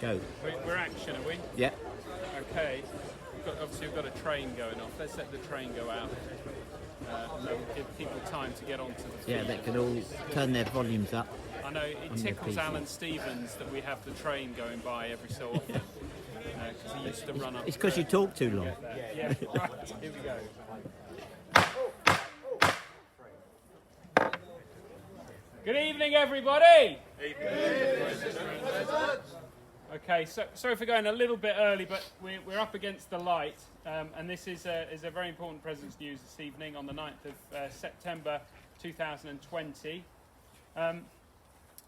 go. We're action, are we? Yeah. Okay. Obviously, we've got a train going off. Let's let the train go out. And then we'll give people time to get onto the feed. Yeah, they can all turn their volumes up. I know it tickles Alan Stevens that we have the train going by every so often. Because he used to run up. It's because you talk too long. Yeah, right. Here we go. Good evening, everybody. Okay, so sorry for going a little bit early, but we're up against the light, and this is a very important President's News this evening on the 9th of September 2020. I'm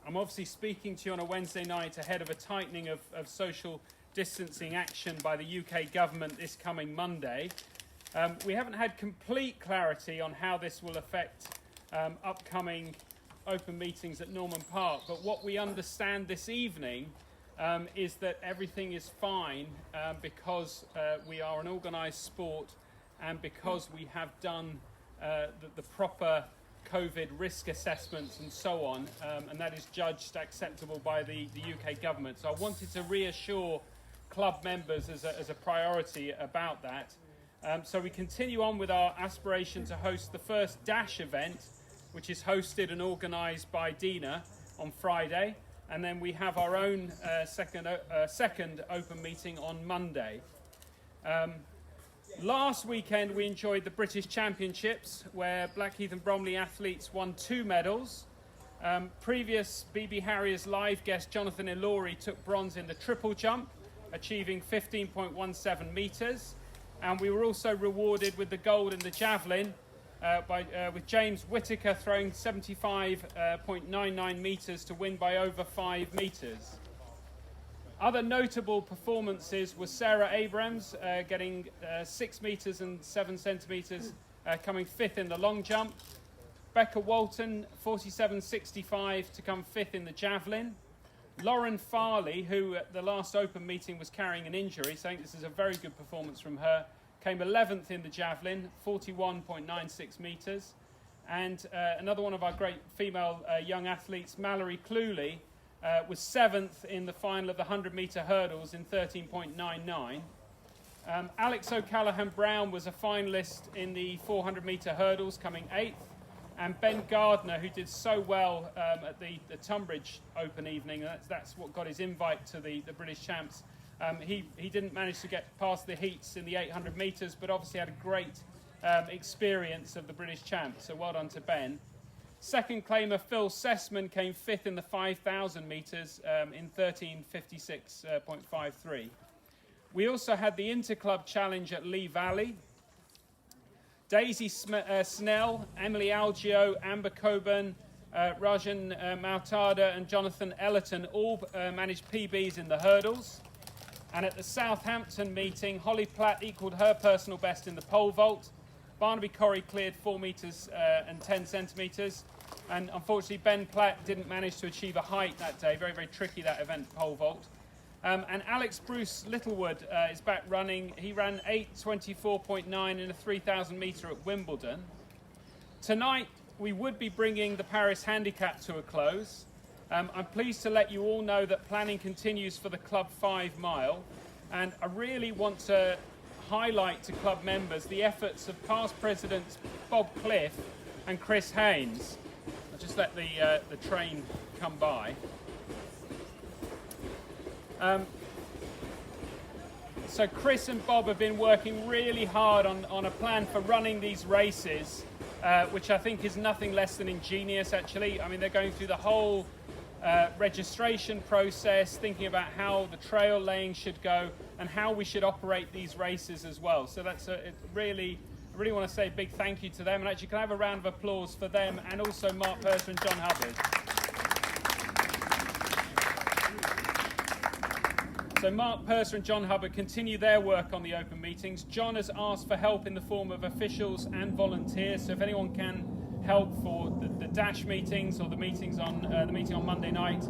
obviously speaking to you on a Wednesday night ahead of a tightening of social distancing action by the UK government this coming Monday. We haven't had complete clarity on how this will affect upcoming open meetings at Norman Park, but what we understand this evening is that everything is fine because we are an organised sport and because we have done the proper COVID risk assessments and so on, and that is judged acceptable by the UK government. So I wanted to reassure club members as a priority about that. So we continue on with our aspiration to host the first Dash event, which is hosted and organised by Dina on Friday. And then we have our own second open meeting on Monday. Last weekend we enjoyed the British Championships, where Blackheath and Bromley athletes won 2 medals. Previous BB Harriers live guest Jonathan Ilori took bronze in the triple jump, achieving 15.17 metres. And we were also rewarded with the gold in the javelin, with James Whittaker throwing 75.99 metres to win by over 5 metres. Other notable performances were Sarah Abrams getting 6 metres and 7 centimetres, coming 5th in the long jump. Becca Walton 47.65 to come 5th in the javelin. Lauren Farley, who at the last open meeting was carrying an injury, so I think this is a very good performance from her, came 11th in the javelin, 41.96 metres. And another one of our great female young athletes, Mallory Cluley, was 7th in the final of the 100-metre hurdles in 13.99. Alex O'Callaghan-Brown was a finalist in the 400-metre hurdles, coming 8th. And Ben Gardner, who did so well at the Tunbridge Open evening, that's what got his invite to the British Champs. He didn't manage to get past the heats in the 800 metres, but obviously had a great experience of the British Champs, so well done to Ben. Second claimer Phil Sessman came 5th in the 5,000 metres in 13.56.53. We also had the Interclub Challenge at Lee Valley. Daisy Snell, Emily Algio, Amber Coburn, Rajan Mautada and Jonathan Ellerton all managed PBs in the hurdles. And at the Southampton meeting, Holly Platt equalled her personal best in the pole vault. Barnaby Corrie cleared 4 metres and 10 centimetres. And unfortunately, Ben Platt didn't manage to achieve a height that day. Very, very tricky, that event, pole vault. And Alex Bruce Littlewood is back running. He ran 8:24.9 in a 3,000 metre at Wimbledon. Tonight, we would be bringing the Paris Handicap to a close. I'm pleased to let you all know that planning continues for the Club 5 Mile. And I really want to highlight to club members the efforts of past presidents Bob Cliff and Chris Haynes. I'll just let the train come by. So Chris and Bob have been working really hard on a plan for running these races, which I think is nothing less than ingenious, actually. I mean, they're going through the whole registration process, thinking about how the trail laying should go and how we should operate these races as well. So that's I really want to say a big thank you to them. And actually, can I have a round of applause for them and also Mark Purser and John Hubbard. So Mark Purser and John Hubbard continue their work on the open meetings. John has asked for help in the form of officials and volunteers. So if anyone can help for the Dash meetings or the meetings on the meeting on Monday night,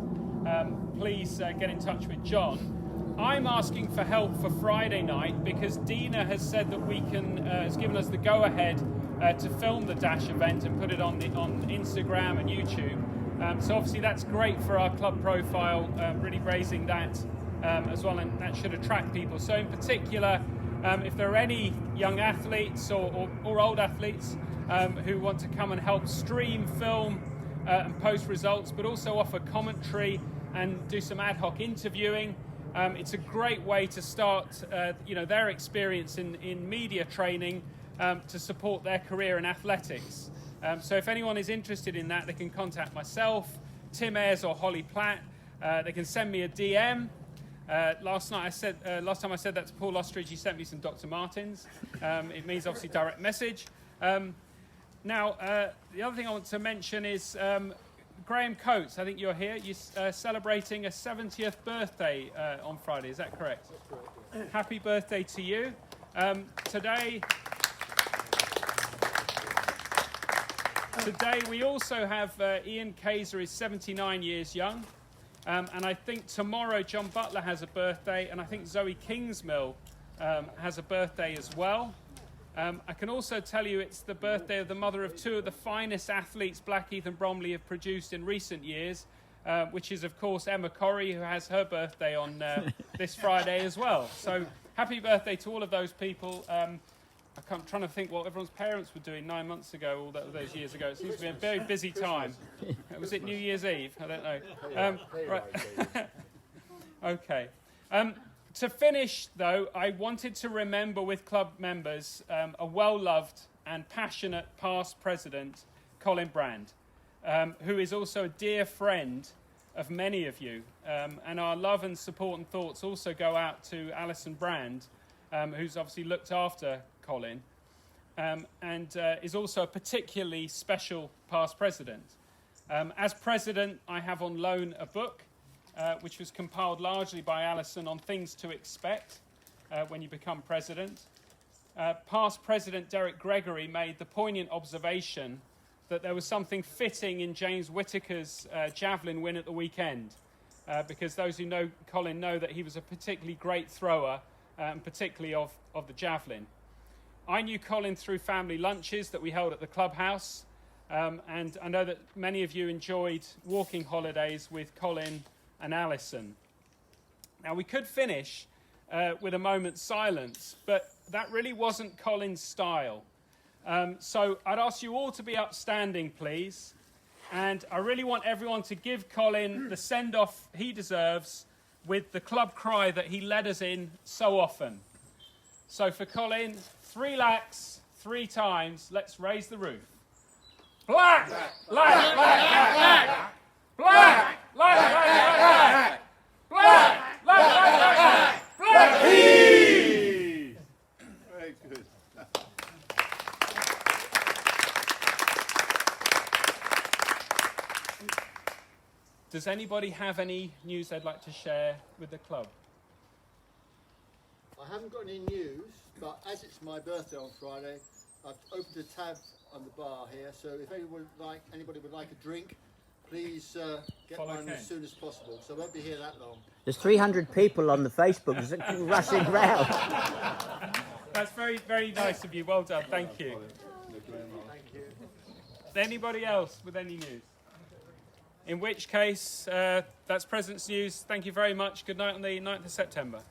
please get in touch with John. I'm asking for help for Friday night because Dina has said that we can has given us the go-ahead to film the Dash event and put it on Instagram and YouTube. So obviously that's great for our club profile, really raising that as well, and that should attract people. So in particular, if there are any young athletes or old athletes who want to come and help stream, film and post results, but also offer commentary and do some ad hoc interviewing, it's a great way to start their experience in media training to support their career in athletics. So if anyone is interested in that, they can contact myself, Tim Ayres or Holly Platt. They can send me a DM. Last time I said that to Paul Ostrich, he sent me some Dr. Martens. It means obviously direct message. Now, the other thing I want to mention is Graham Coates. I think you're here. You're celebrating a 70th birthday on Friday. Is that correct? That's correct. Happy birthday to you. Today we also have Ian Kaiser is 79 years young. And I think tomorrow John Butler has a birthday, and I think Zoe Kingsmill has a birthday as well. I can also tell you it's the birthday of the mother of two of the finest athletes Blackheath and Bromley have produced in recent years, which is, of course, Emma Corrie, who has her birthday on this Friday as well. So happy birthday to all of those people. I'm trying to think what everyone's parents were doing 9 months ago, all those years ago. It seems to be a very busy time. Was it New Year's Eve? I don't know. Right. Okay. To finish, though, I wanted to remember with club members a well-loved and passionate past president, Colin Brand, who is also a dear friend of many of you. And our love and support and thoughts also go out to Alison Brand, who's obviously looked after Colin, and is also a particularly special past president. As president, I have on loan a book which was compiled largely by Alison on things to expect when you become president. Past president Derek Gregory made the poignant observation that there was something fitting in James Whittaker's javelin win at the weekend, because those who know Colin know that he was a particularly great thrower, and particularly of the javelin. I knew Colin through family lunches that we held at the clubhouse, and I know that many of you enjoyed walking holidays with Colin and Alison. Now, we could finish with a moment's silence, but that really wasn't Colin's style. So I'd ask you all to be upstanding, please, and I really want everyone to give Colin the send-off he deserves with the club cry that he led us in so often. So for Colin, 3 lacs, 3 times, let's raise the roof. Black! Black! Black! Black! Black! Black! Black! Black! Black! Black! Black! Black! Black! Very good. Does anybody have any news they'd like to share with the club? I haven't got any news, but as it's my birthday on Friday, I've opened a tab on the bar here, so if anybody would like a drink, please get Follow one Ken. as soon as possible. So I won't be here that long. There's 300 people on the Facebook rushing round. That's very, very nice of you. Well done. Thank you. Thank you. Anybody else with any news? In which case, that's President's News. Thank you very much. Good night on the 9th of September.